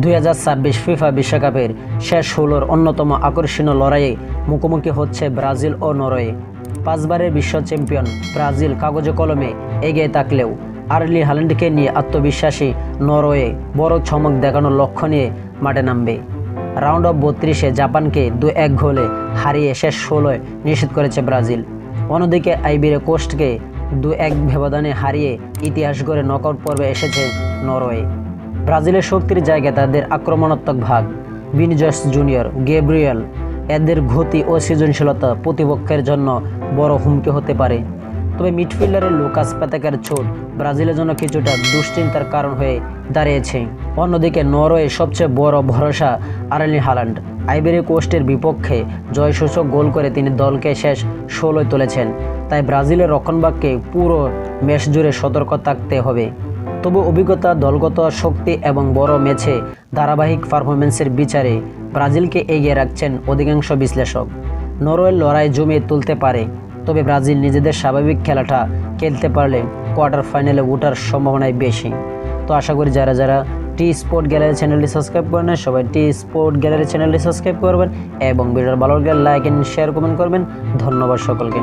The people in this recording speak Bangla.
2026 ফিফা বিশ্বকাপের শেষ 16-র অন্যতম আকর্ষণীয় লড়াইয়ে মুখোমুখি হচ্ছে ব্রাজিল ও নরওয়ে। 5 বারের বিশ্ব চ্যাম্পিয়ন ব্রাজিল কাগজে কলমে এগিয়ে থাকলেও আর্লি হাল্যান্ডকে নিয়ে আত্মবিশ্বাসী নরওয়ে বড় চমক দেখানোর লক্ষ্য নিয়ে মাঠে নামবে। রাউন্ড অফ 32-এ জাপানকে 2-1 গোলে হারিয়ে শেষ 16-য় নিশ্চিত করেছে ব্রাজিল। অন্যদিকে আইভরি কোস্টকে 2-1 ব্যবধানে হারিয়ে ইতিহাস গড়ে নকআউট পর্বে এসেছে নরওয়ে। ব্রাজিলের শক্তির জায়গায় তাদের আক্রমণাত্মক ভাগ। ভিনিসিয়াস জুনিয়র, গ্যাব্রিয়েল এদের গতি ও সৃজনশীলতা প্রতিপক্ষের জন্য বড় হুমকি হতে পারে। তবে মিডফিল্ডারের লুকাস পাতেকার চোট ব্রাজিলের জন্য কিছুটা দুশ্চিন্তার কারণ হয়ে দাঁড়িয়েছে। অন্যদিকে নরওয়ের সবচেয়ে বড় ভরসা আর্লি হাল্যান্ড। আইভরি কোস্টের বিপক্ষে জয়সূচক গোল করে তিনি দলকে শেষ 16-য় তুলেছেন। তাই ব্রাজিলের রক্ষণভাগকে পুরো ম্যাচ জুড়ে সতর্ক থাকতে হবে। তবু অভিজ্ঞতা, দলগত শক্তি এবং বড় ম্যাচে ধারাবাহিক পারফরম্যান্সের বিচারে ব্রাজিলকে এগিয়ে রাখছেন অধিকাংশ বিশ্লেষক। নরওয়ের লড়াই জমিয়ে তুলতে পারে, তবে ব্রাজিল নিজেদের স্বাভাবিক খেলাটা খেলতে পারলে কোয়ার্টার ফাইনালে ওঠার সম্ভাবনাই বেশি। তো আশা করি যারা যারা টি স্পোর্ট গ্যালারি চ্যানেলটি সাবস্ক্রাইব করেন না, সবাই টি স্পোর্ট গ্যালারি চ্যানেলটি সাবস্ক্রাইব করবেন এবং ভিডিওর ভালো লাগলে লাইক এন্ড শেয়ার কমেন্ট করবেন। ধন্যবাদ সকলকে।